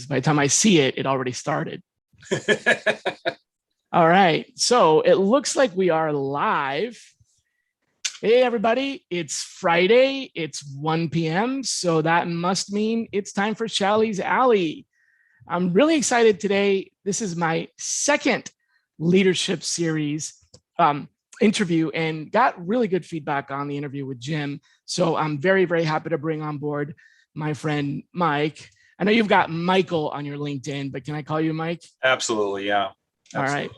By the time I see it, it already started. All right. So it looks like we are live. Hey, everybody. It's Friday. It's 1 p.m. So that must mean it's time for Shally's Alley. I'm really excited today. This is my second leadership series interview and got really good feedback on the interview with Jim. So I'm very, very happy to bring on board my friend, Mike. I know you've got Michael on your LinkedIn, but can I call you Mike? Absolutely, yeah. Absolutely. All right.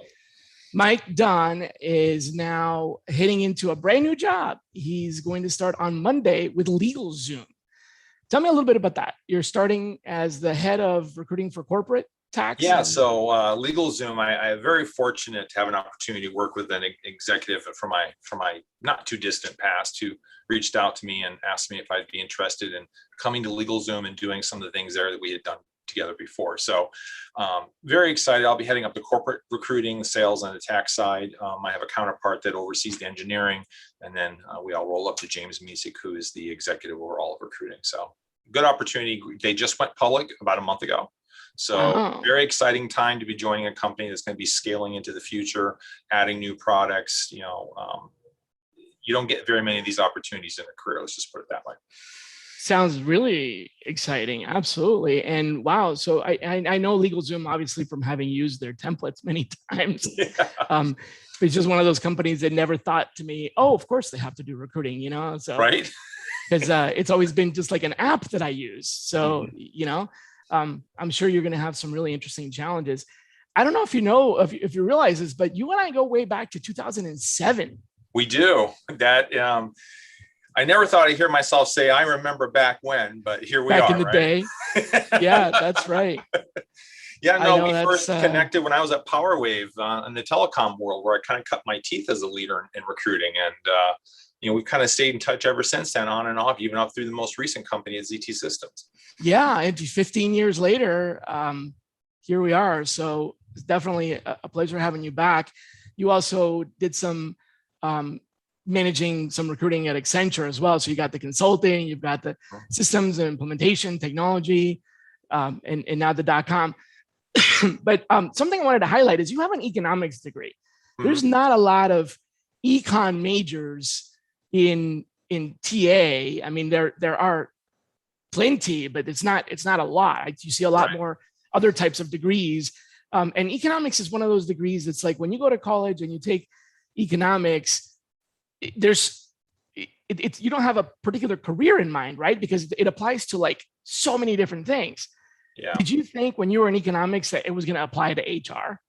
Mike Dunn is now heading into a brand new job. He's going to start on Monday with LegalZoom. Tell me a little bit about that. You're starting as the head of recruiting for corporate tax? Yeah, so LegalZoom, I am very fortunate to have an opportunity to work with an executive from my not too distant past who reached out to me and asked me if I'd be interested in coming to LegalZoom and doing some of the things there that we had done together before. So very excited. I'll be heading up the corporate recruiting, sales, and the tax side. I have a counterpart that oversees the engineering, and then we all roll up to James Misek, who is the executive over all of recruiting. So good opportunity. They just went public about a month ago. So very exciting time to be joining a company that's going to be scaling into the future, adding new products. You don't get very many of these opportunities in a career. Let's just put it that way. Sounds really exciting. Absolutely. And wow. So I know LegalZoom, obviously, from having used their templates many times. Yeah. It's just one of those companies that never thought to me, oh, of course they have to do recruiting, So right. Because it's always been just like an app that I use. So, I'm sure you're going to have some really interesting challenges. I don't know if you know, if you realize this, but you and I go way back to 2007. We do. That I never thought I'd hear myself say, I remember back when, but here we are. Back in the day. Yeah, that's right. Yeah, no, we first connected when I was at PowerWave in the telecom world, where I kind of cut my teeth as a leader in recruiting. And, we've kind of stayed in touch ever since then, on and off, even up through the most recent company at ZT Systems. Yeah, and 15 years later, here we are. So it's definitely a pleasure having you back. You also did some managing some recruiting at Accenture as well. So you got the consulting, you've got the systems and implementation, technology, and now the .com. But something I wanted to highlight is you have an economics degree. Mm-hmm. There's not a lot of econ majors in TA. I mean, there are plenty, but it's not a lot. You see a lot more other types of degrees. And economics is one of those degrees that's like when you go to college and you take economics, you don't have a particular career in mind, right? Because it applies to like so many different things. Yeah. Did you think when you were in economics that it was going to apply to HR?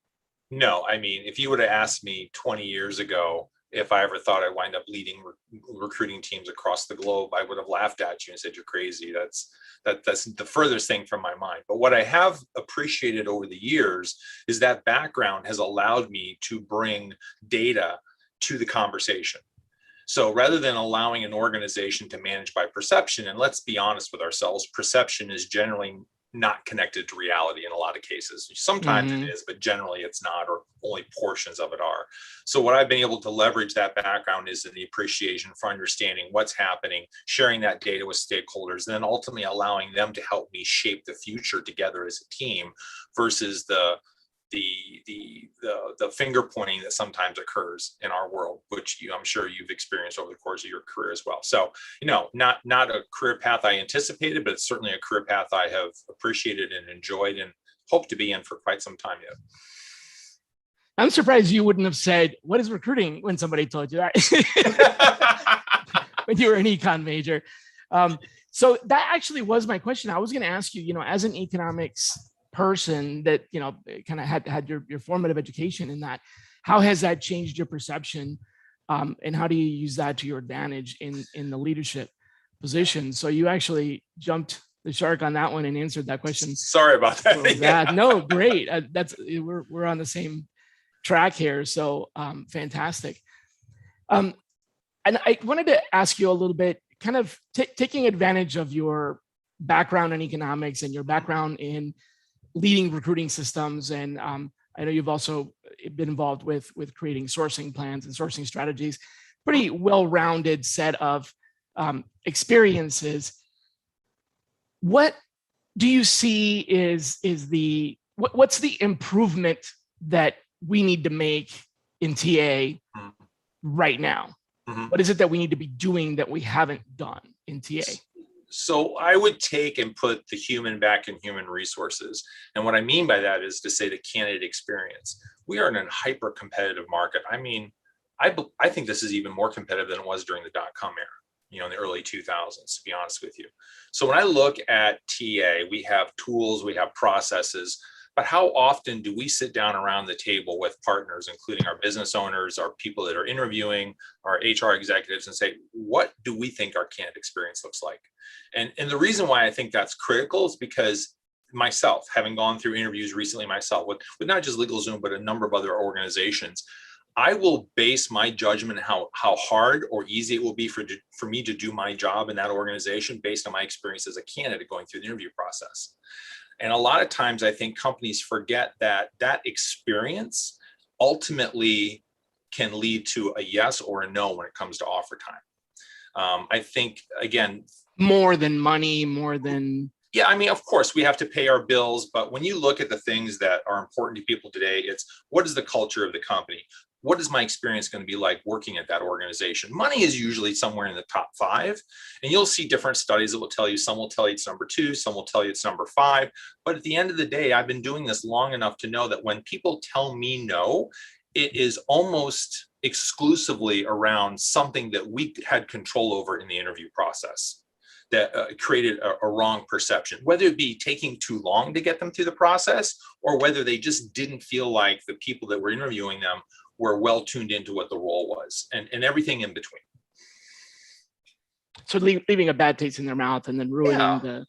No, I mean, if you would have asked me 20 years ago if I ever thought I'd wind up leading recruiting teams across the globe, I would have laughed at you and said, you're crazy. That's the furthest thing from my mind. But what I have appreciated over the years is that background has allowed me to bring data to the conversation. So rather than allowing an organization to manage by perception, and let's be honest with ourselves, perception is generally not connected to reality in a lot of cases. Sometimes it is, but generally it's not, or only portions of it are. So what I've been able to leverage that background is in the appreciation for understanding what's happening, sharing that data with stakeholders, and then ultimately allowing them to help me shape the future together as a team versus the finger pointing that sometimes occurs in our world, which I'm sure you've experienced over the course of your career as well. So, not a career path I anticipated, but it's certainly a career path I have appreciated and enjoyed and hope to be in for quite some time yet. I'm surprised you wouldn't have said, what is recruiting, when somebody told you that when you were an econ major. So that actually was my question. I was going to ask you, as an economics person that kind of had your formative education in that, how has that changed your perception, and how do you use that to your advantage in the leadership position? So you actually jumped the shark on that one and answered that question. Sorry about that. Yeah. No, great. We're on the same track here. So fantastic. And I wanted to ask you a little bit, kind of taking advantage of your background in economics and your background in leading recruiting systems. And I know you've also been involved with creating sourcing plans and sourcing strategies, pretty well-rounded set of experiences. What do you see what's the improvement that we need to make in TA Mhm. right now? Mhm. What is it that we need to be doing that we haven't done in TA? So I would take and put the human back in human resources. And what I mean by that is to say the candidate experience. We are in a hyper competitive market. I mean, I think this is even more competitive than it was during the dot-com era, in the early 2000s, to be honest with you. So when I look at TA, we have tools, we have processes, but how often do we sit down around the table with partners, including our business owners, our people that are interviewing, our HR executives, and say, what do we think our candidate experience looks like? And the reason why I think that's critical is because myself, having gone through interviews recently myself with not just LegalZoom, but a number of other organizations, I will base my judgment how hard or easy it will be for me to do my job in that organization based on my experience as a candidate going through the interview process. And a lot of times I think companies forget that experience ultimately can lead to a yes or a no when it comes to offer time. I think, again, more than money, more than... Yeah, I mean, of course, we have to pay our bills, but when you look at the things that are important to people today, it's what is the culture of the company? What is my experience going to be like working at that organization? Money is usually somewhere in the top 5, and you'll see different studies that will tell you, some will tell you it's number 2, some will tell you it's number 5. But at the end of the day, I've been doing this long enough to know that when people tell me no, it is almost exclusively around something that we had control over in the interview process that created a wrong perception, whether it be taking too long to get them through the process or whether they just didn't feel like the people that were interviewing them were well tuned into what the role was, and everything in between. So leaving a bad taste in their mouth and then ruining Yeah.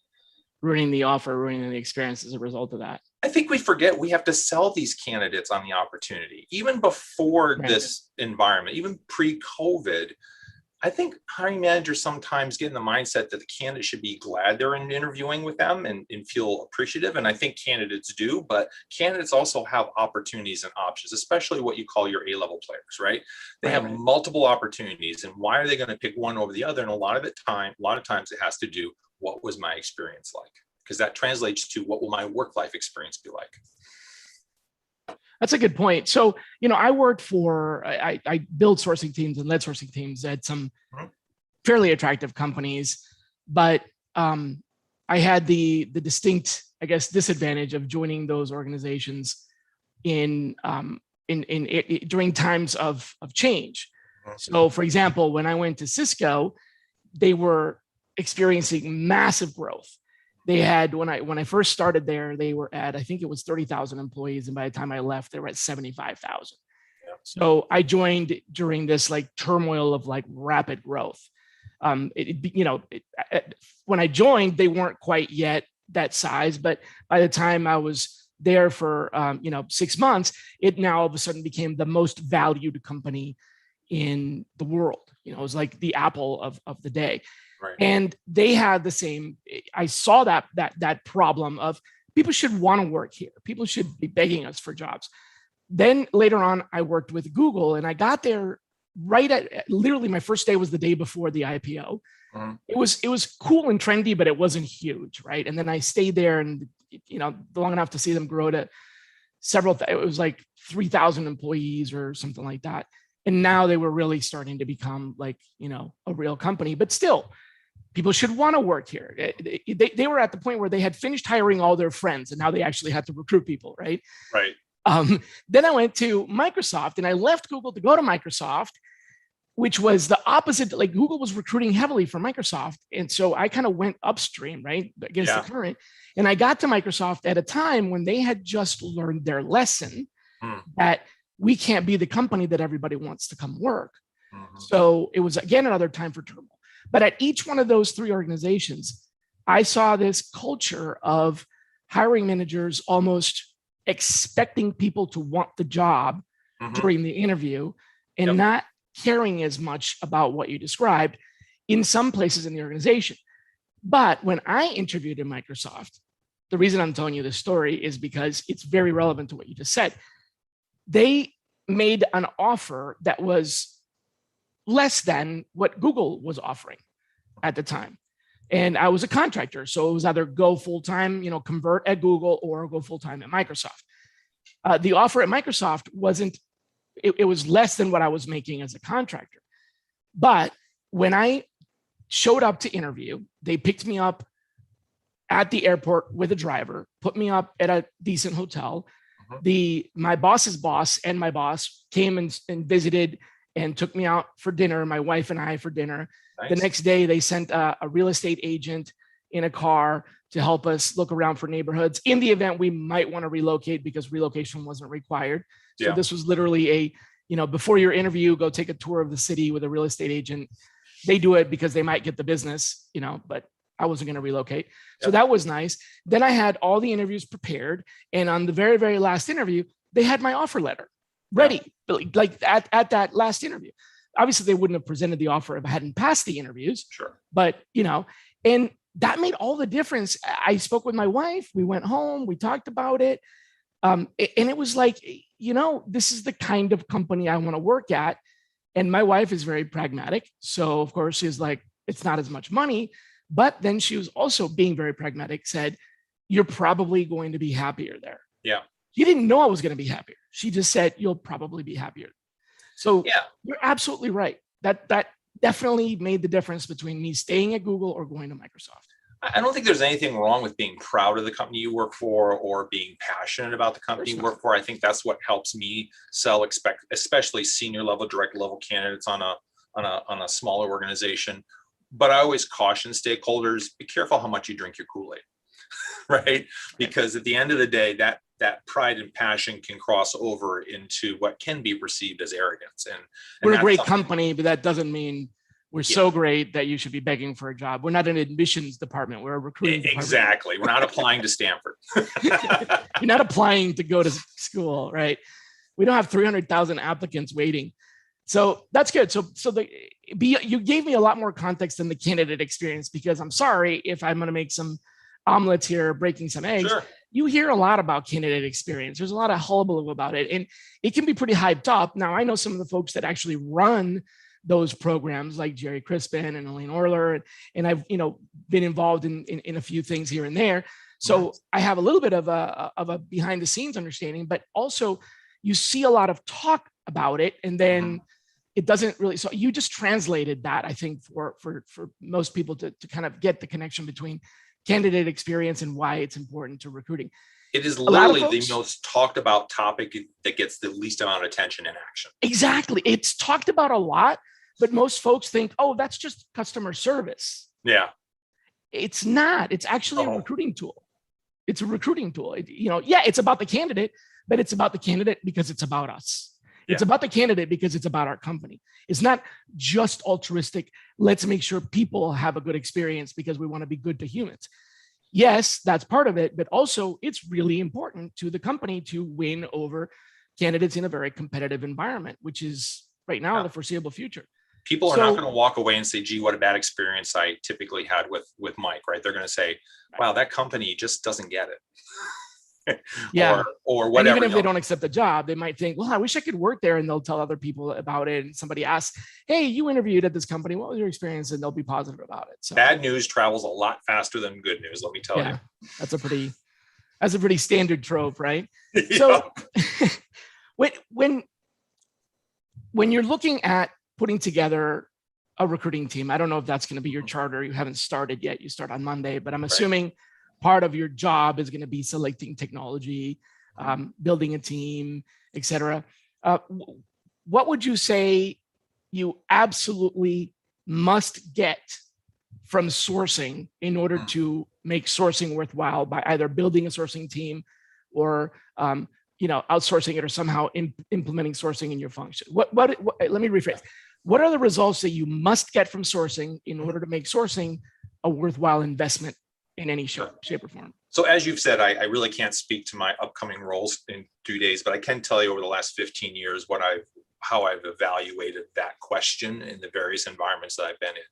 the offer, ruining the experience as a result of that. I think we forget we have to sell these candidates on the opportunity. Even before this environment, even pre-COVID, I think hiring managers sometimes get in the mindset that the candidate should be glad they're interviewing with them and feel appreciative. And I think candidates do, but candidates also have opportunities and options, especially what you call your A-level players, right? They have multiple opportunities, and why are they going to pick one over the other? And a lot of times it has to do, what was my experience like? Because that translates to, what will my work-life experience be like? That's a good point. So, I worked I built sourcing teams and led sourcing teams at some fairly attractive companies, but I had the distinct, I guess, disadvantage of joining those organizations during times of change. So, for example, when I went to Cisco, they were experiencing massive growth. They had, when I first started there, they were at, I think it was 30,000 employees. And by the time I left, they were at 75,000. Yeah. So I joined during this turmoil of rapid growth. When I joined, they weren't quite yet that size, but by the time I was there for, 6 months, it now all of a sudden became the most valued company in the world. It was like the Apple of the day. Right. And they had the same. I saw that problem of people should want to work here. People should be begging us for jobs. Then later on, I worked with Google, and I got there right at literally my first day was the day before the IPO. It was cool and trendy, but it wasn't huge, right? And then I stayed there, and long enough to see them grow to it was like 3,000 employees or something like that. And now they were really starting to become a real company, but still. People should want to work here. They were at the point where they had finished hiring all their friends, and now they actually had to recruit people, right? Right. Then I went to Microsoft, and I left Google to go to Microsoft, which was the opposite. Google was recruiting heavily for Microsoft, and so I kind of went upstream, right, against the current. And I got to Microsoft at a time when they had just learned their lesson that we can't be the company that everybody wants to come work. So it was again another time for turmoil. But at each one of those 3 organizations, I saw this culture of hiring managers almost expecting people to want the job during the interview and not caring as much about what you described in some places in the organization. But when I interviewed in Microsoft, the reason I'm telling you this story is because it's very relevant to what you just said. They made an offer that was less than what Google was offering at the time. And I was a contractor. So it was either go full-time, convert at Google or go full-time at Microsoft. The offer at Microsoft it was less than what I was making as a contractor. But when I showed up to interview, they picked me up at the airport with a driver, put me up at a decent hotel. My boss's boss and my boss came and visited and took me out for dinner, my wife and I for dinner. Nice. The next day, they sent a real estate agent in a car to help us look around for neighborhoods in the event we might want to relocate, because relocation wasn't required. So this was literally before your interview, go take a tour of the city with a real estate agent. They do it because they might get the business, but I wasn't going to relocate. So that was nice. Then I had all the interviews prepared. And on the very, very last interview, they had my offer letter ready, like at that last interview. Obviously, they wouldn't have presented the offer if I hadn't passed the interviews. Sure. But, and that made all the difference. I spoke with my wife. We went home. We talked about it. And it was like, this is the kind of company I want to work at. And my wife is very pragmatic. So, of course, she's like, it's not as much money. But then she was also being very pragmatic, said, you're probably going to be happier there. Yeah. She didn't know I was going to be happier. She just said, you'll probably be happier. So you're absolutely right. That definitely made the difference between me staying at Google or going to Microsoft. I don't think there's anything wrong with being proud of the company you work for or being passionate about the company you work for. I think that's what helps me sell, especially senior level, direct level candidates on a smaller organization. But I always caution stakeholders, be careful how much you drink your Kool-Aid, right? Because at the end of the day, that pride and passion can cross over into what can be perceived as arrogance. And we're a great company, but that doesn't mean we're so great that you should be begging for a job. We're not an admissions department. We're a recruiting department. Exactly. We're not applying to Stanford. You're not applying to go to school, right? We don't have 300,000 applicants waiting. So that's good. You gave me a lot more context than the candidate experience, because I'm sorry if I'm going to make some omelets here, breaking some eggs. Sure. You hear a lot about candidate experience. There's a lot of hullabaloo about it, and it can be pretty hyped up. Now, I know some of the folks that actually run those programs, like Jerry Crispin and Elaine Orler, and I've been involved in a few things here and there. So I have a little bit of a behind the scenes understanding, but also you see a lot of talk about it, and then it doesn't really. So you just translated that, I think, for most people to kind of get the connection between candidate experience and why it's important to recruiting. It is literally the most talked about topic that gets the least amount of attention in action. Exactly. It's talked about a lot, but most folks think, oh, that's just customer service. Yeah. It's not. It's actually a recruiting tool. It's a recruiting tool. It's about the candidate, but it's about the candidate because it's about us. It's about the candidate because it's about our company. It's not just altruistic. Let's make sure people have a good experience because we want to be good to humans. Yes, that's part of it, but also it's really important to the company to win over candidates in a very competitive environment, which is right now the foreseeable future. People are not going to walk away and say, gee, what a bad experience I typically had with Mike, right? They're going to say, wow, that company just doesn't get it. or whatever. And even if they don't accept the job, they might think, well, I wish I could work there, and they'll tell other people about it. And somebody asks, hey, you interviewed at this company, what was your experience? And they'll be positive about it. So bad news travels a lot faster than good news, let me tell you. That's a pretty standard trope, right? So when you're looking at putting together a recruiting team, I don't know if that's going to be your charter. You haven't started yet. You start on Monday, but I'm assuming part of your job is going to be selecting technology, building a team, et cetera. What would you say you absolutely must get from sourcing in order to make sourcing worthwhile, by either building a sourcing team or outsourcing it, or somehow implementing sourcing in your function? What let me rephrase. What are the results that you must get from sourcing in order to make sourcing a worthwhile investment in any shape or form? So as you've said, I really can't speak to my upcoming roles in 2 days, but I can tell you over the last 15 years how I've evaluated that question in the various environments that I've been in.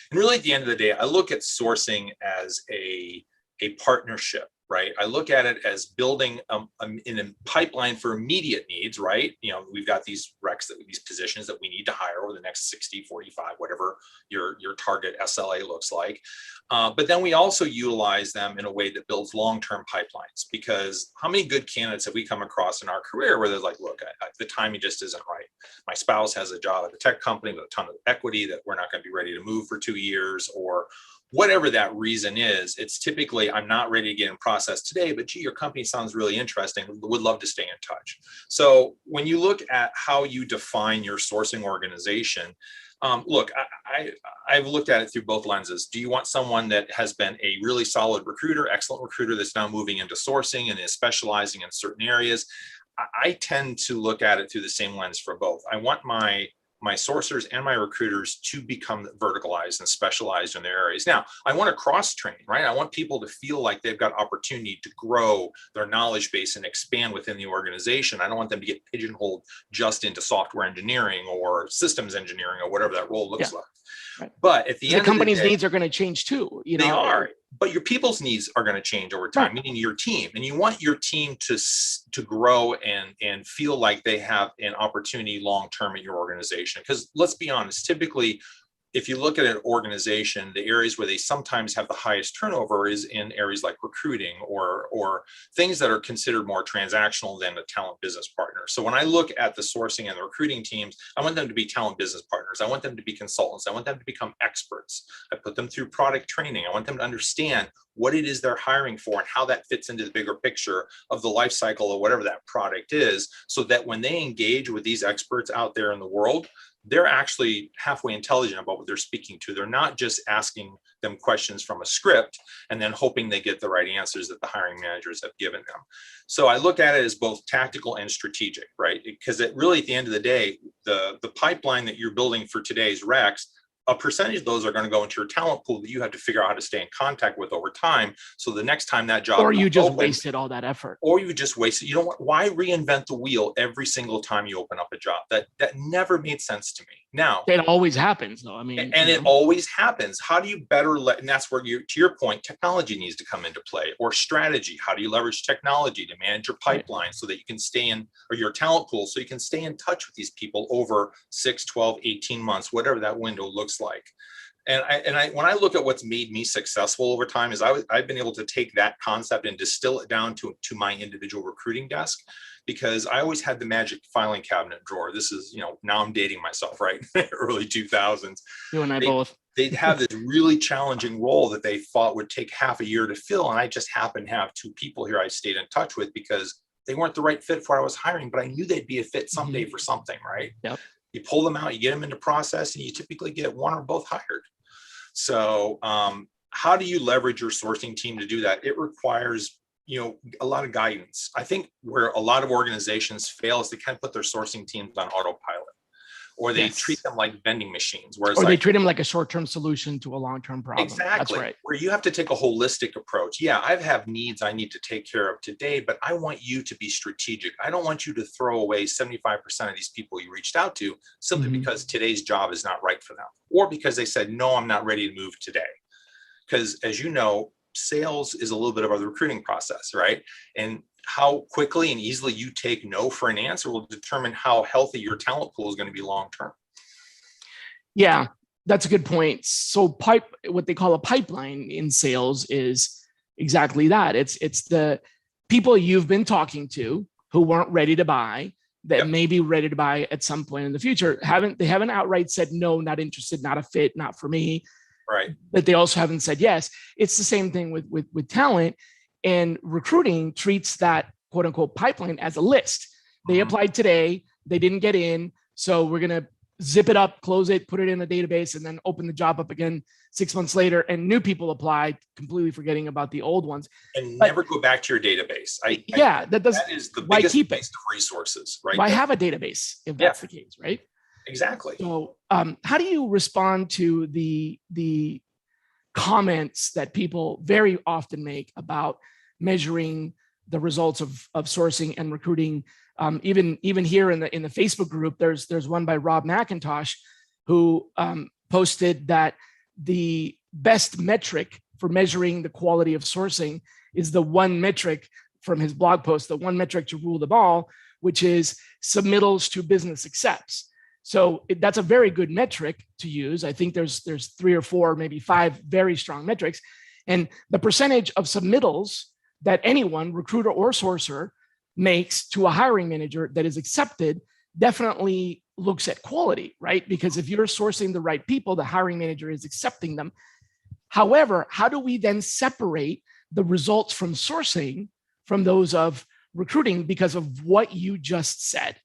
And really, at the end of the day, I look at sourcing as a partnership right? I look at it as building in a pipeline for immediate needs, right? We've got these recs, these positions that we need to hire over the next 60, 45, whatever your target SLA looks like. But then we also utilize them in a way that builds long-term pipelines, because how many good candidates have we come across in our career where they're like, look, the timing just isn't right. My spouse has a job at a tech company with a ton of equity that we're not going to be ready to move for 2 years, or whatever that reason is. It's typically, I'm not ready to get in process today, but gee, your company sounds really interesting. Would love to stay in touch. So when you look at how you define your sourcing organization, look, I've looked at it through both lenses. Do you want someone that has been a really solid recruiter, excellent recruiter that's now moving into sourcing and is specializing in certain areas? I tend to look at it through the same lens for both. I want my sourcers and my recruiters to become verticalized and specialized in their areas. Now, I want to cross-train, right? I want people to feel like they've got opportunity to grow their knowledge base and expand within the organization. I don't want them to get pigeonholed just into software engineering or systems engineering or whatever that role looks like. Right. But at the end, the company's needs are going to change too. They are, but your people's needs are going to change over time, right. Meaning your team, and you want your team to grow and feel like they have an opportunity long term in your organization. Because let's be honest, typically, if you look at an organization, the areas where they sometimes have the highest turnover is in areas like recruiting or things that are considered more transactional than a talent business partner. So when I look at the sourcing and the recruiting teams, I want them to be talent business partners. I want them to be consultants. I want them to become experts. I put them through product training. I want them to understand what it is they're hiring for and how that fits into the bigger picture of the life cycle of whatever that product is, so that when they engage with these experts out there in the world, they're actually halfway intelligent about what they're speaking to. They're not just asking them questions from a script and then hoping they get the right answers that the hiring managers have given them. So I look at it as both tactical and strategic, right? Because it really, at the end of the day, the pipeline that you're building for today's recs, a percentage of those are going to go into your talent pool that you have to figure out how to stay in contact with over time. So the next time that job, or you just wasted all that effort, or you just wasted. You don't want, why reinvent the wheel every single time you open up a job? That never made sense to me. Now it always happens, though. I mean, and it always happens. How do you better and that's where you, to your point, technology needs to come into play, or strategy. How do you leverage technology to manage your pipeline, right, so that you can stay in, or your talent pool, so you can stay in touch with these people over 6, 12, 18 months, whatever that window looks like. And I when I look at what's made me successful over time is I've been able to take that concept and distill it down to my individual recruiting desk, because I always had the magic filing cabinet drawer. This is, now I'm dating myself, right? Early 2000s. You and I both. They'd have this really challenging role that they thought would take half a year to fill. And I just happened to have 2 people here I stayed in touch with, because they weren't the right fit for what I was hiring, but I knew they'd be a fit someday for something, right? Yep. You pull them out, you get them into process, and you typically get one or both hired. So how do you leverage your sourcing team to do that? It requires, a lot of guidance. I think where a lot of organizations fail is they kind of put their sourcing teams on autopilot, or they treat them like vending machines. Whereas, they treat them like a short-term solution to a long-term problem. Exactly. That's right. Where you have to take a holistic approach. Yeah, I have needs I need to take care of today, but I want you to be strategic. I don't want you to throw away 75% of these people you reached out to simply because today's job is not right for them, or because they said, no, I'm not ready to move today. Because as you know, sales is a little bit of a recruiting process, right? And how quickly and easily you take no for an answer will determine how healthy your talent pool is going to be long-term. Yeah, that's a good point. So what they call a pipeline in sales is exactly that. It's the people you've been talking to who weren't ready to buy, that may be ready to buy at some point in the future. They haven't outright said, no, not interested, not a fit, not for me. Right. But they also haven't said yes. It's the same thing with talent, and recruiting treats that quote unquote pipeline as a list. They applied today, they didn't get in, so we're going to zip it up, close it, put it in a database, and then open the job up again 6 months later, and new people apply, completely forgetting about the old ones. And never go back to your database. That is the biggest waste of resources, right? Why have a database if that's the case, right? Exactly. So how do you respond to the comments that people very often make about measuring the results of sourcing and recruiting? Even here in the Facebook group, there's one by Rob McIntosh, who posted that the best metric for measuring the quality of sourcing is the one metric from his blog post, the one metric to rule them all, which is submittals to business accepts. So that's a very good metric to use. I think there's 3 or 4, maybe 5 very strong metrics. And the percentage of submittals that anyone, recruiter or sourcer, makes to a hiring manager that is accepted definitely looks at quality, right? Because if you're sourcing the right people, the hiring manager is accepting them. However, how do we then separate the results from sourcing from those of recruiting because of what you just said?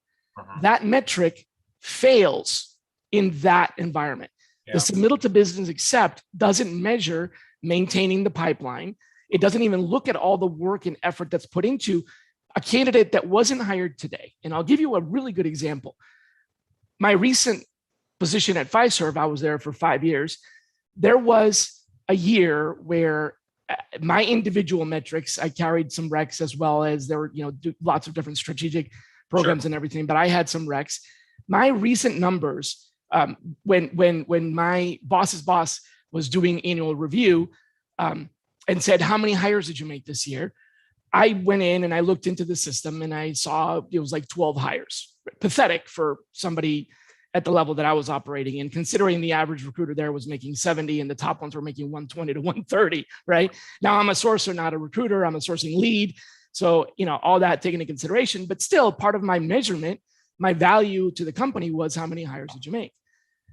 That metric fails in that environment. The submittal to business accept doesn't measure maintaining the pipeline. It doesn't even look at all the work and effort that's put into a candidate that wasn't hired today. And I'll give you a really good example. My recent position at Fiserv, I was there for 5 years. There was a year where my individual metrics, I carried some recs as well as there were, lots of different strategic programs and everything, but I had some recs. My recent numbers, when my boss's boss was doing annual review and said, how many hires did you make this year? I went in and I looked into the system and I saw it was like 12 hires. Pathetic for somebody at the level that I was operating in, considering the average recruiter there was making 70 and the top ones were making 120 to 130, right? Now I'm a sourcer, not a recruiter. I'm a sourcing lead. So, all that taken into consideration, but still part of my measurement, my value to the company was how many hires did you make?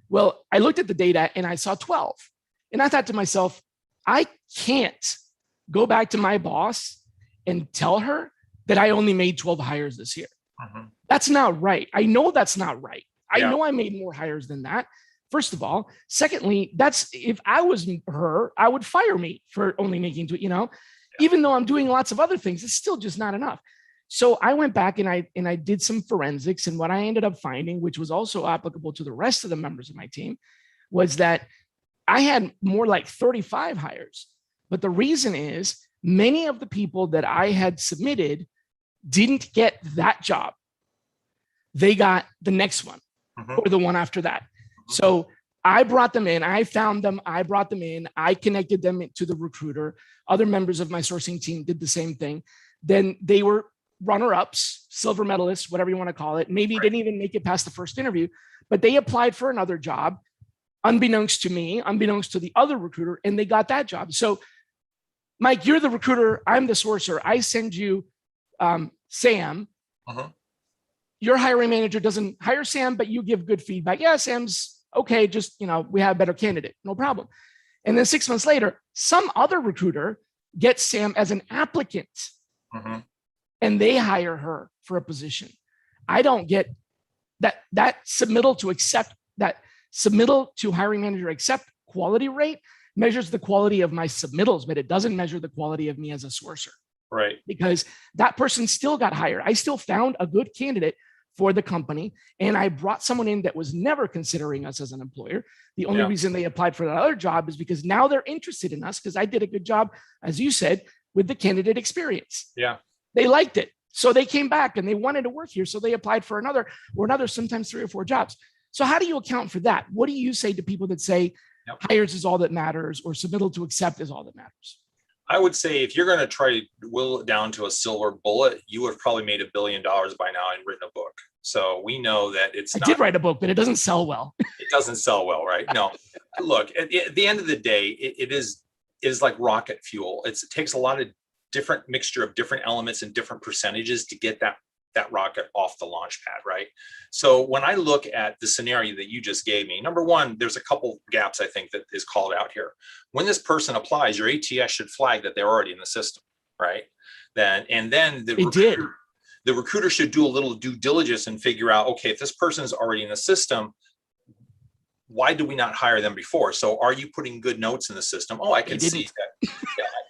Well, I looked at the data and I saw 12. And I thought to myself, I can't go back to my boss and tell her that I only made 12 hires this year. That's not right. I know that's not right. I know I made more hires than that. First of all. Secondly, if I was her, I would fire me for only making two, even though I'm doing lots of other things, it's still just not enough. So I went back and I did some forensics. And what I ended up finding, which was also applicable to the rest of the members of my team, was that I had more like 35 hires. But the reason is many of the people that I had submitted didn't get that job. They got the next one or the one after that. So I brought them in, I found them, I brought them in, I connected them to the recruiter. Other members of my sourcing team did the same thing. Then they were runner-ups, silver medalists, whatever you want to call it. Maybe didn't even make it past the first interview, but they applied for another job, unbeknownst to me, unbeknownst to the other recruiter, and they got that job. So Mike, you're the recruiter, I'm the sourcer. I send you Sam. Your hiring manager doesn't hire Sam, but you give good feedback. Yeah, Sam's okay, just, we have a better candidate, no problem. And then 6 months later, some other recruiter gets Sam as an applicant and they hire her for a position. I don't get that submittal to accept, that submittal to hiring manager accept quality rate measures the quality of my submittals, but it doesn't measure the quality of me as a sourcer. Right. Because that person still got hired. I still found a good candidate for the company. And I brought someone in that was never considering us as an employer. The only reason they applied for that other job is because now they're interested in us because I did a good job, as you said, with the candidate experience. Yeah. They liked it. So they came back and they wanted to work here. So they applied for another, sometimes 3 or 4 jobs. So how do you account for that? What do you say to people that say hires is all that matters or submittal to accept is all that matters? I would say if you're going to try to will it down to a silver bullet, you would have probably made $1 billion by now and written a book. So we know that I did write a book, but it doesn't sell well. It doesn't sell well, right? No, look, at the end of the day, it is like rocket fuel. It takes a lot of different mixture of different elements and different percentages to get that rocket off the launch pad, right? So when I look at the scenario that you just gave me, number one, there's a couple gaps I think that is called out here. When this person applies, your ATS should flag that they're already in the system, right? Then the recruiter should do a little due diligence and figure out, okay, if this person is already in the system, why do we not hire them before? So are you putting good notes in the system? Oh, I can see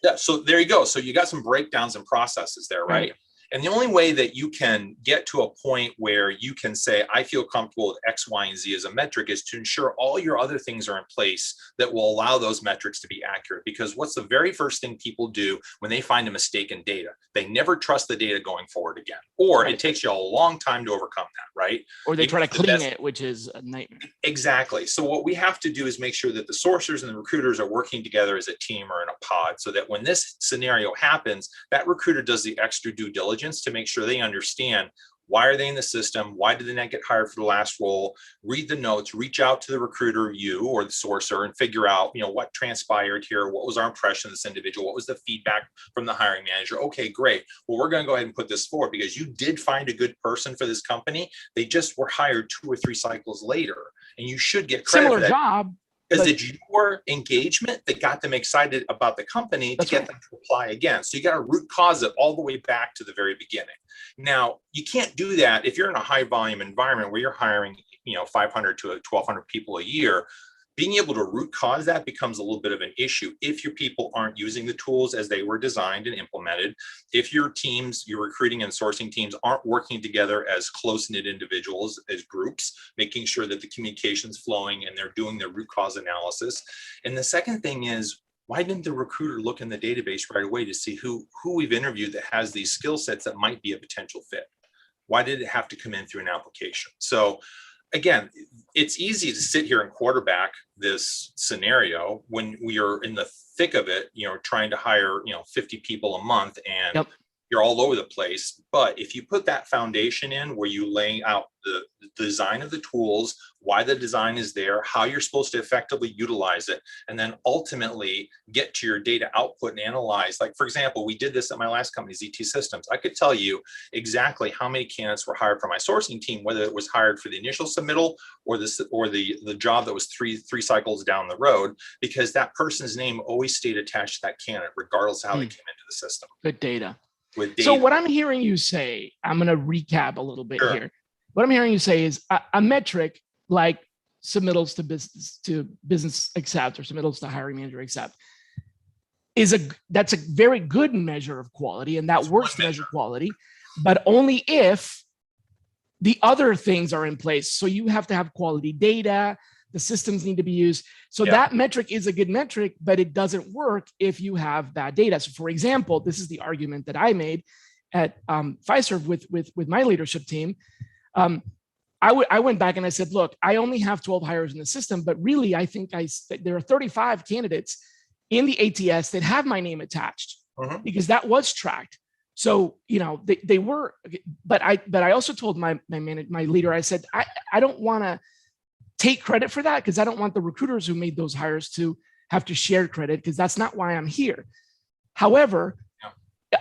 that. So there you go. So you got some breakdowns and processes there, right? And the only way that you can get to a point where you can say, I feel comfortable with X, Y, and Z as a metric is to ensure all your other things are in place that will allow those metrics to be accurate. Because what's the very first thing people do when they find a mistake in data? They never trust the data going forward again, or it takes you a long time to overcome that, right? Or they try to clean it, which is a nightmare. Exactly. So what we have to do is make sure that the sourcers and the recruiters are working together as a team or in a pod, so that when this scenario happens, that recruiter does the extra due diligence to make sure they understand why are they in the system, why did they not get hired for the last role, read the notes, reach out to the recruiter, you or the sourcer, and figure out, what transpired here, what was our impression of this individual, what was the feedback from the hiring manager. Okay, great. Well, we're going to go ahead and put this forward because you did find a good person for this company. They just were hired 2 or 3 cycles later, and you should get credit Similar for that. job. Because it's your engagement that got them excited about the company to get them to apply again. So you got to root cause it all the way back to the very beginning. Now, you can't do that if you're in a high volume environment where you're hiring, 500 to 1,200 people a year. Being able to root cause that becomes a little bit of an issue if your people aren't using the tools as they were designed and implemented. If your teams, your recruiting and sourcing teams aren't working together as close-knit individuals, as groups, making sure that the communication's flowing and they're doing their root cause analysis. And the second thing is, why didn't the recruiter look in the database right away to see who we've interviewed that has these skill sets that might be a potential fit? Why did it have to come in through an application? So again, it's easy to sit here and quarterback this scenario when we are in the thick of it, trying to hire, 50 people a month and you're all over the place. But if you put that foundation in where you lay out the design of the tools, why the design is there, how you're supposed to effectively utilize it, and then ultimately get to your data output and analyze. Like, for example, we did this at my last company, ZT Systems. I could tell you exactly how many candidates were hired for my sourcing team, whether it was hired for the initial submittal or the job that was three cycles down the road, because that person's name always stayed attached to that candidate, regardless of how they came into the system. Good data. With data. So what I'm hearing you say, I'm going to recap a little bit here. What I'm hearing you say is a metric like submittals to business accept or submittals to hiring manager accept that's a very good measure of quality, and that works to measure quality, but only if the other things are in place. So you have to have quality data, the systems need to be used. So that metric is a good metric, but it doesn't work if you have bad data. So for example, this is the argument that I made at Fiserv with my leadership team. I went back and I said, look, I only have 12 hires in the system, but really I think there are 35 candidates in the ATS that have my name attached because that was tracked. So, they were, but I also told my leader, I said, I don't want to take credit for that because I don't want the recruiters who made those hires to have to share credit, because that's not why I'm here. However,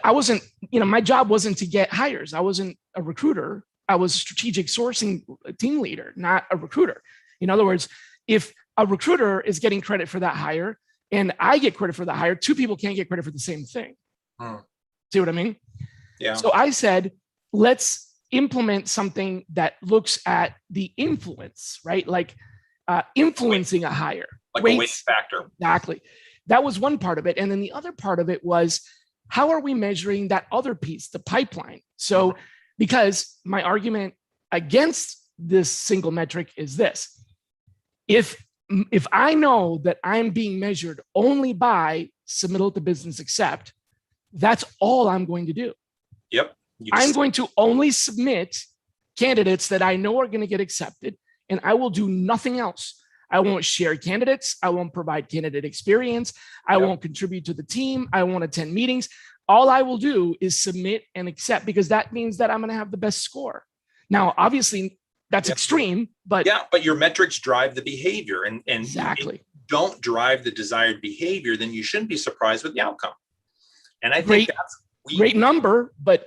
I wasn't, my job wasn't to get hires. I wasn't a recruiter. I was a strategic sourcing team leader, not a recruiter. In other words, if a recruiter is getting credit for that hire and I get credit for the hire, 2 people can't get credit for the same thing. See what I mean? Yeah. So I said, let's implement something that looks at the influence, right? Like influencing a hire. Like a weight factor. Exactly. That was one part of it. And then the other part of it was, how are we measuring that other piece, the pipeline? So, because my argument against this single metric is this: if I know that I'm being measured only by submittal to business accept, that's all I'm going to do. Yep. I'm going to only submit candidates that I know are going to get accepted, and I will do nothing else. I won't share candidates. I won't provide candidate experience. I won't contribute to the team. I won't attend meetings. All I will do is submit and accept, because that means that I'm going to have the best score. Now, obviously, that's extreme, but but your metrics drive the behavior, and exactly. If you don't drive the desired behavior, then you shouldn't be surprised with the outcome. And I think that's great number, but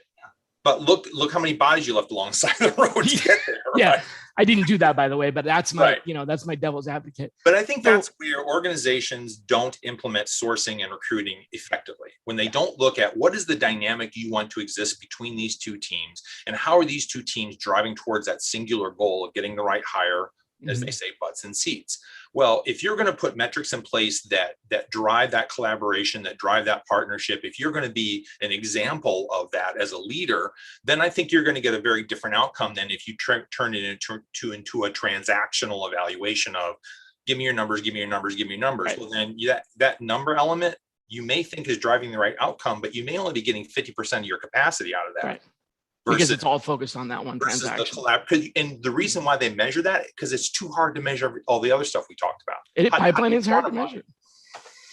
look how many bodies you left alongside the road to get there. Right? I didn't do that, by the way, but that's my, that's my devil's advocate. But I think that's where organizations don't implement sourcing and recruiting effectively. When they don't look at what is the dynamic you want to exist between these two teams, and how are these two teams driving towards that singular goal of getting the right hire as they say, butts in seats. Well, if you're going to put metrics in place that drive that collaboration, that drive that partnership, if you're going to be an example of that as a leader, then I think you're going to get a very different outcome than if you turn it into a transactional evaluation of give me your numbers, give me your numbers, give me your numbers. Right. Well, then that number element you may think is driving the right outcome, but you may only be getting 50% of your capacity out of that. Right. Because it's all focused on that one transaction. And the reason why they measure that, because it's too hard to measure all the other stuff we talked about. Pipeline is hard to measure.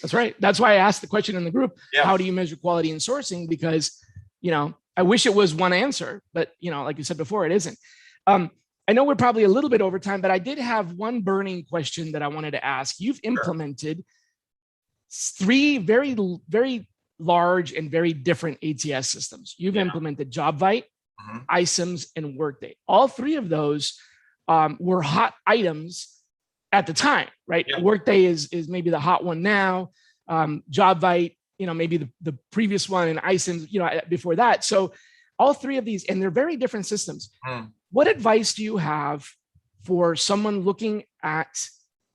That's right. That's why I asked the question in the group, how do you measure quality in sourcing? Because, I wish it was one answer, but, like you said before, it isn't. I know we're probably a little bit over time, but I did have one burning question that I wanted to ask. You've implemented 3 very, very large and very different ATS systems. You've implemented JobVite, iCims, and Workday. All 3 of those were hot items at the time, right? Yeah. Workday is maybe the hot one now. JobVite, maybe the previous one, and iCims, before that. So all 3 of these, and they're very different systems. What advice do you have for someone looking at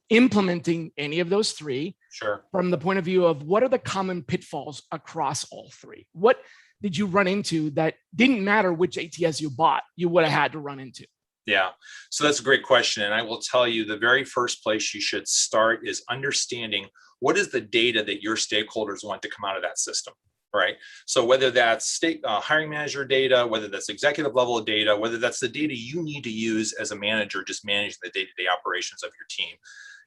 implementing any of those 3? Sure. From the point of view of what are the common pitfalls across all 3? What did you run into that didn't matter which ATS you bought, you would have had to run into? Yeah, so that's a great question. And I will tell you, the very first place you should start is understanding what is the data that your stakeholders want to come out of that system, right? So whether that's hiring manager data, whether that's executive level data, whether that's the data you need to use as a manager, just managing the day-to-day operations of your team,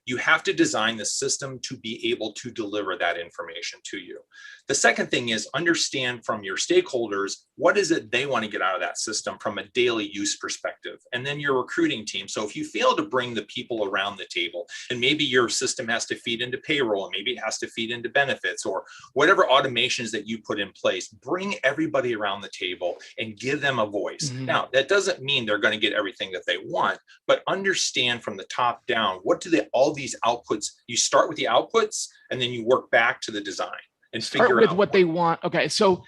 you have to design the system to be able to deliver that information to you. The second thing is understand from your stakeholders, what is it they want to get out of that system from a daily use perspective? And then your recruiting team. So if you fail to bring the people around the table, and maybe your system has to feed into payroll, and maybe it has to feed into benefits, or whatever automations that you put in place, bring everybody around the table and give them a voice. Now, that doesn't mean they're going to get everything that they want, but understand from the top down, what do all these outputs, you start with the outputs and then you work back to the design and figure out what they want. Okay, so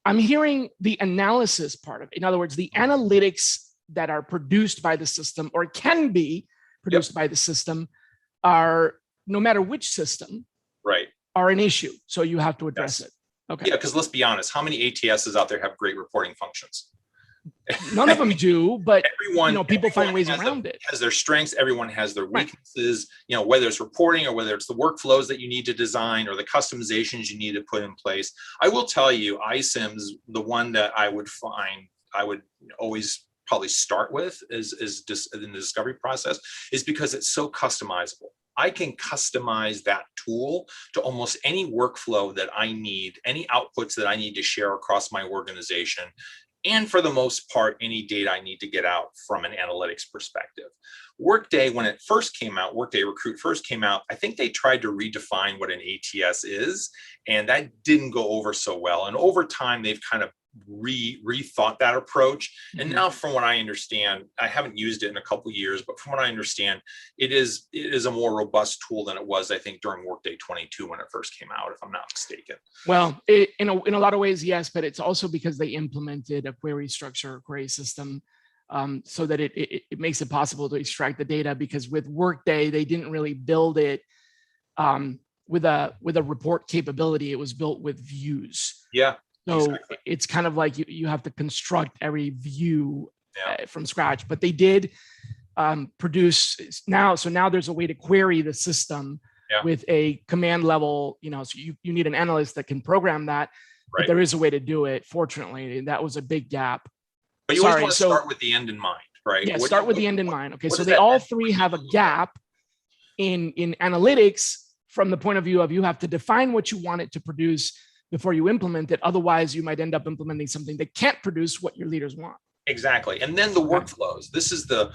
I'm hearing the analysis part of it. In other words, the analytics that are produced by the system or can be produced by the system are, no matter which system, are an issue. So you have to address it. Okay. Yeah, because let's be honest, how many ATSs out there have great reporting functions? None of them do, but people find ways around it. Has their strengths, everyone has their weaknesses, whether it's reporting or whether it's the workflows that you need to design or the customizations you need to put in place. I will tell you, iCims, the one that I would always probably start with is just in the discovery process, is because it's so customizable. I can customize that tool to almost any workflow that I need, any outputs that I need to share across my organization. And for the most part, any data I need to get out from an analytics perspective. Workday, when it first came out, Workday Recruit first came out, I think they tried to redefine what an ATS is, and that didn't go over so well. And over time, they've kind of rethought that approach. And now, from what I understand, I haven't used it in a couple of years, but from what I understand, it is a more robust tool than it was, I think, during Workday 22 when it first came out, if I'm not mistaken. Well, in a lot of ways, yes, but it's also because they implemented a query structure, query system, so that it makes it possible to extract the data. Because with Workday, they didn't really build it with a report capability. It was built with views. Yeah. So it's kind of like you have to construct every view from scratch, but they did produce now. So now there's a way to query the system with a command level, so you need an analyst that can program that, but there is a way to do it. Fortunately, that was a big gap. But you always want to start with the end in mind, right? Yeah, start with the end in mind. Okay, so they all 3 have a gap in analytics from the point of view of you have to define what you want it to produce before you implement it. Otherwise, you might end up implementing something that can't produce what your leaders want. Exactly. And then the workflows. This is the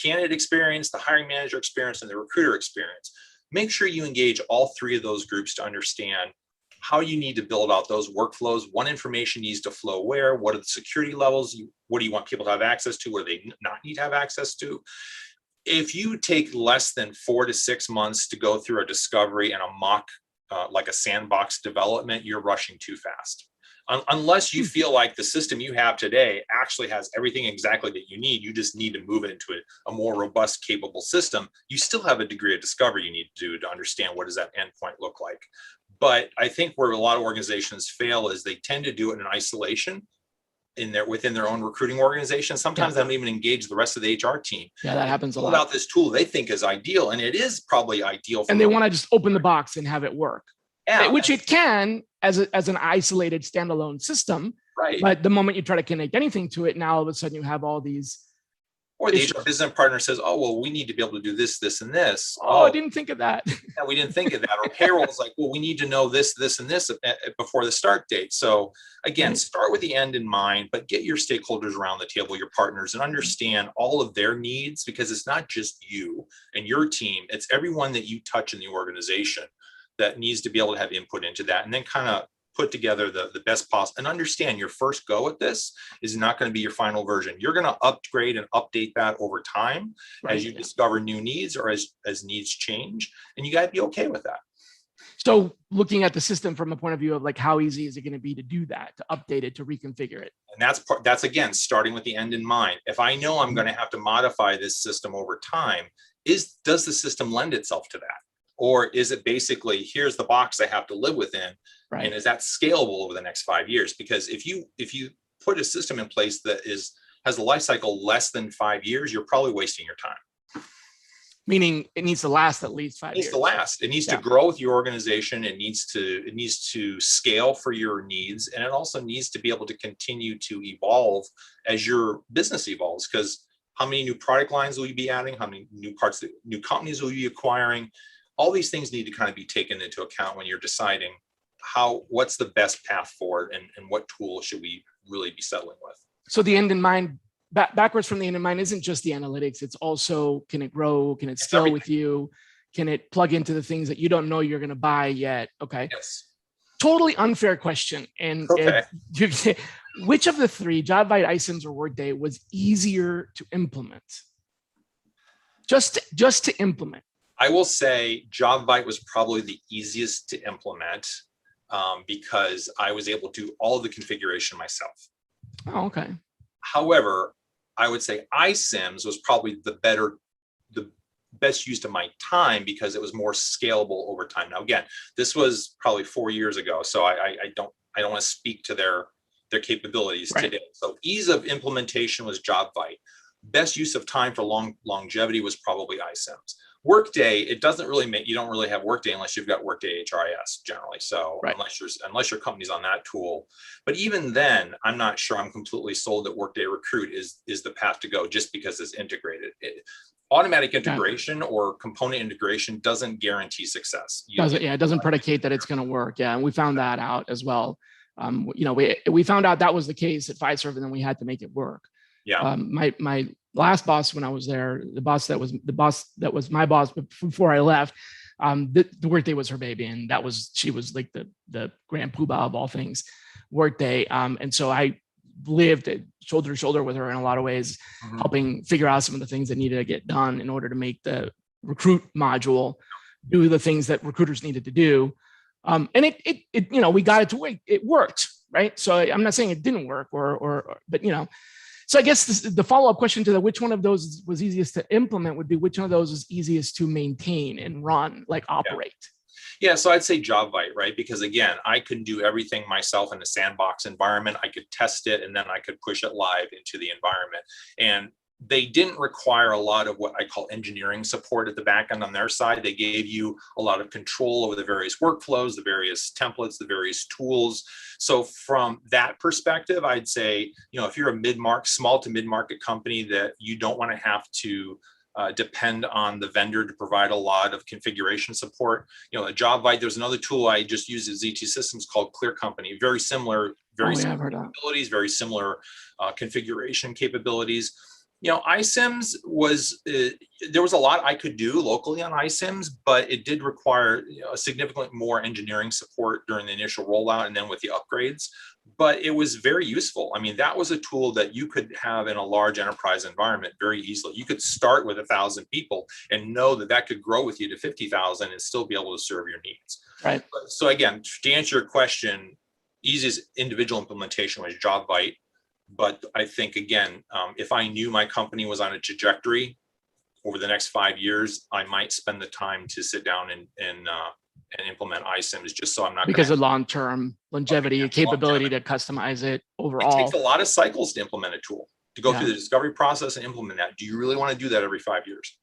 candidate experience, the hiring manager experience, and the recruiter experience. Make sure you engage all 3 of those groups to understand how you need to build out those workflows. What information needs to flow where? What are the security levels? What do you want people to have access to? What do they not need to have access to? If you take less than 4 to 6 months to go through a discovery and a mock, like a sandbox development, you're rushing too fast. Unless you feel like the system you have today actually has everything exactly that you need, you just need to move it into a more robust, capable system. You still have a degree of discovery you need to do to understand what does that endpoint look like. But I think where a lot of organizations fail is they tend to do it in isolation within their own recruiting organization. Sometimes they don't even engage the rest of the HR team. Yeah, that happens a lot. lot. Out this tool they think is ideal, and it is probably ideal. And they want to just open the box and have it work. Yeah, which it can as an isolated standalone system. Right. But the moment you try to connect anything to it, now all of a sudden you have all these. Or the HR business partner says, oh, well, we need to be able to do this, this, and this. Oh, I didn't think of that. Yeah, we didn't think of that. Or payroll is like, well, we need to know this, this, and this before the start date. So again, start with the end in mind, but get your stakeholders around the table, your partners, and understand all of their needs, because it's not just you and your team. It's everyone that you touch in the organization that needs to be able to have input into that, and then kind of put together the best possible, and understand your first go at this is not going to be your final version. You're going to upgrade and update that over time as you discover new needs or as needs change, and you got to be okay with that. So looking at the system from a point of view of like, how easy is it going to be to do that, to update it, to reconfigure it? And that's again, starting with the end in mind. If I know I'm going to have to modify this system over time, does the system lend itself to that? Or is it basically, here's the box I have to live within, and is that scalable over the next 5 years? Because if you put a system in place that has a life cycle less than 5 years, you're probably wasting your time. Meaning it needs to last at least 5 years. It needs to last. It needs to grow with your organization. It needs to scale for your needs, and it also needs to be able to continue to evolve as your business evolves. Because how many new product lines will you be adding? How many new companies will you be acquiring? All these things need to kind of be taken into account when you're deciding what's the best path forward, and what tool should we really be settling with. So the end in mind, backwards from the end in mind, isn't just the analytics. It's also, can it grow? Can it scale with you? Can it plug into the things that you don't know you're going to buy yet? Okay. Yes. Totally unfair question. And which of the three, JobVite, iCims, or Workday, was easier to implement? Just to implement. I will say JobVite was probably the easiest to implement because I was able to do all of the configuration myself. Oh, okay. However, I would say iCims was probably the best use of my time because it was more scalable over time. Now, again, this was probably 4 years ago, so I don't want to speak to their capabilities today. So ease of implementation was JobVite. Best use of time for longevity was probably iCims. Workday, it doesn't really you don't really have Workday unless you've got Workday HRIS generally. So unless your company's on that tool, but even then, I'm not sure I'm completely sold that Workday Recruit is the path to go just because it's integrated. Automatic integration or component integration doesn't guarantee success. It doesn't predicate that it's going to work. Yeah, and we found that out as well. We found out that was the case at Fiserv, and then we had to make it work. Yeah. My last boss when I was there, the boss that was my boss before I left, the Workday was her baby, and she was like the grand poobah of all things Workday. And so I lived shoulder to shoulder with her in a lot of ways, helping figure out some of the things that needed to get done in order to make the recruit module do the things that recruiters needed to do. And it we got it to work. It worked, right? So I'm not saying it didn't work but so I guess the follow-up question to which one of those was easiest to implement would be, which one of those is easiest to maintain and run, like operate? Yeah, so I'd say JobVite, right? Because again, I could do everything myself in a sandbox environment. I could test it, and then I could push it live into the environment. And they didn't require a lot of what I call engineering support at the back end on their side. They gave you a lot of control over the various workflows, the various templates, the various tools. So from that perspective, I'd say, if you're a small to mid-market company that you don't want to have to depend on the vendor to provide a lot of configuration support. At JobVite, there's another tool I just use at ZT Systems called Clear Company. Very similar, similar capabilities, very similar configuration capabilities. iCims there was a lot I could do locally on iCims, but it did require a significantly more engineering support during the initial rollout and then with the upgrades. But it was very useful. I mean, that was a tool that you could have in a large enterprise environment very easily. You could start with 1,000 people and know that could grow with you to 50,000 and still be able to serve your needs. Right. So again, to answer your question, easiest individual implementation was JobVite. But I think, again, if I knew my company was on a trajectory over the next 5 years, I might spend the time to sit down and implement iCims, just so I'm not because gonna of long-term longevity, yeah, capability to customize it It overall. takes a lot of cycles to implement a tool, to go Yeah. through the discovery process and implement that. Do you really want to do that every 5 years?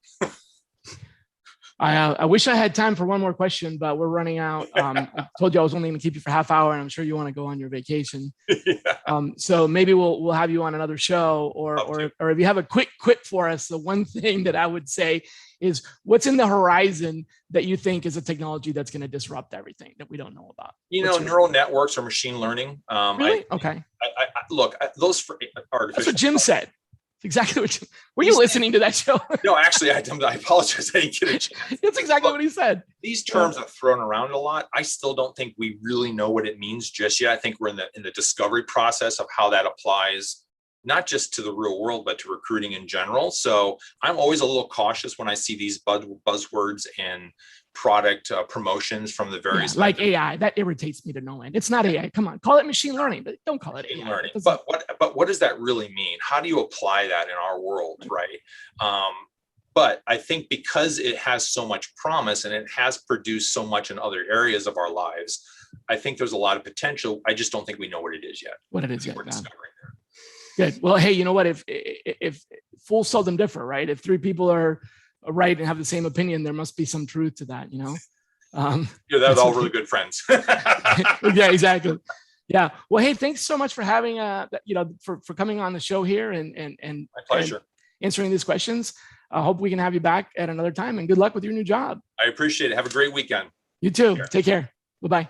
I wish I had time for one more question, but we're running out. I told you I was only going to keep you for half hour, and I'm sure you want to go on your vacation. Yeah. So maybe we'll have you on another show, or if you have a quick quip for us. The one thing that I would say is, what's in the horizon that you think is a technology that's going to disrupt everything that we don't know about? Neural networks or machine learning. Really? Okay. Look, those for artificial. That's what Jim said. Exactly what. Were you listening to that show? No, actually, I apologize. I didn't get a chance. That's exactly what he said. These terms are thrown around a lot. I still don't think we really know what it means just yet. I think we're in the discovery process of how that applies, not just to the real world, but to recruiting in general. So I'm always a little cautious when I see these buzzwords and product promotions from the various like AI. That irritates me to no end. It's not AI. Come on, call it machine learning, but don't call it AI. Learning. But what does that really mean? How do you apply that in our world, right? But I think because it has so much promise and it has produced so much in other areas of our lives, I think there's a lot of potential. I just don't think we know what it is yet. What it is yet. We're discovering there. Good. Well, hey, you know what? If fools seldom differ, right? If three people are right and have the same opinion, there must be some truth to that, Yeah, that's all really good friends. Yeah, exactly. Yeah. Well, hey, thanks so much for having for coming on the show here and my pleasure. And answering these questions. I hope we can have you back at another time, and good luck with your new job. I appreciate it. Have a great weekend. You too. Take care. Bye-bye.